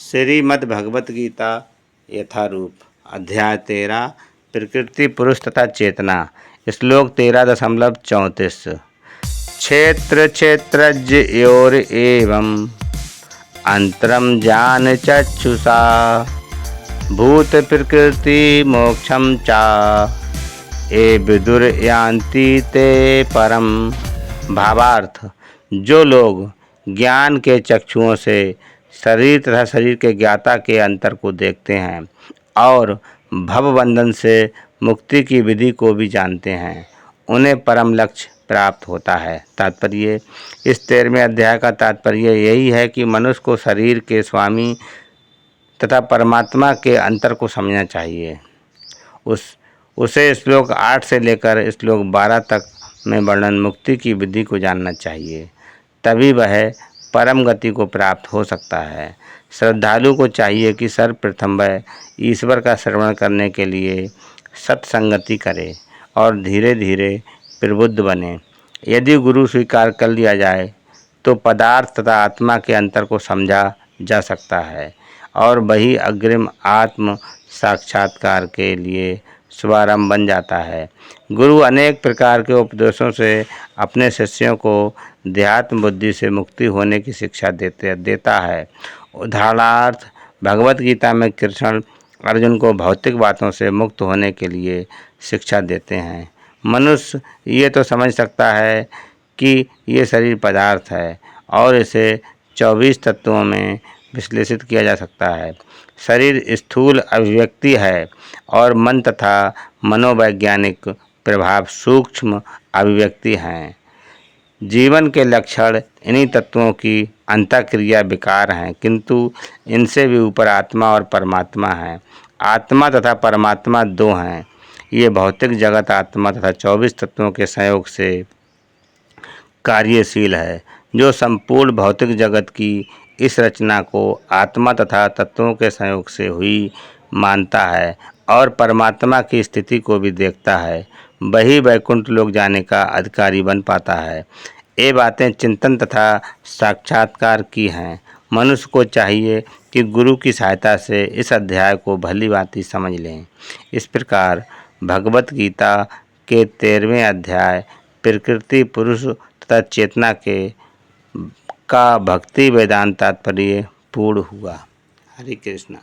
श्रीमद् भगवत गीता यथारूप अध्याय 13 प्रकृति पुरुष तथा चेतना। श्लोक 13.34 क्षेत्र क्षेत्रज्ञ योर एवं अंतरम ज्ञान चक्षुषा भूत प्रकृति मोक्षम चा ए विदुर यान्ति ते परम। भावार्थ, जो लोग ज्ञान के चक्षुओं से शरीर तथा शरीर के ज्ञाता के अंतर को देखते हैं और भवबंधन से मुक्ति की विधि को भी जानते हैं, उन्हें परम लक्ष्य प्राप्त होता है। तात्पर्य, इस 13वें अध्याय का तात्पर्य यही है कि मनुष्य को शरीर के स्वामी तथा परमात्मा के अंतर को समझना चाहिए। उसे श्लोक 8 से लेकर श्लोक 12 तक में वर्णन मुक्ति की विधि को जानना चाहिए, तभी वह परम गति को प्राप्त हो सकता है। श्रद्धालु को चाहिए कि सर्वप्रथम वह ईश्वर का श्रवण करने के लिए सत्संगति करे और धीरे धीरे प्रबुद्ध बने। यदि गुरु स्वीकार कर लिया जाए तो पदार्थ तथा आत्मा के अंतर को समझा जा सकता है और वही अग्रिम आत्म साक्षात्कार के लिए शुभारंभ बन जाता है। गुरु अनेक प्रकार के उपदेशों से अपने शिष्यों को देहात्म बुद्धि से मुक्ति होने की शिक्षा देता है। उदाहरणार्थ, भगवत गीता में कृष्ण अर्जुन को भौतिक बातों से मुक्त होने के लिए शिक्षा देते हैं। मनुष्य ये तो समझ सकता है कि ये शरीर पदार्थ है और इसे 24 तत्वों में विश्लेषित किया जा सकता है। शरीर स्थूल अभिव्यक्ति है और मन तथा मनोवैज्ञानिक प्रभाव सूक्ष्म अभिव्यक्ति हैं। जीवन के लक्षण इन्हीं तत्वों की अंतःक्रिया विकार हैं, किंतु इनसे भी ऊपर आत्मा और परमात्मा है। आत्मा तथा परमात्मा दो हैं। ये भौतिक जगत आत्मा तथा 24 तत्वों के संयोग से कार्यशील है। जो संपूर्ण भौतिक जगत की इस रचना को आत्मा तथा तत्वों के संयोग से हुई मानता है और परमात्मा की स्थिति को भी देखता है, वही वैकुंठ लोक जाने का अधिकारी बन पाता है। ये बातें चिंतन तथा साक्षात्कार की हैं। मनुष्य को चाहिए कि गुरु की सहायता से इस अध्याय को भली भांति समझ लें। इस प्रकार भगवत गीता के 13वें अध्याय प्रकृति पुरुष तथा चेतना का भक्ति वेदांत तात्पर्य पूर्ण हुआ। हरे कृष्णा।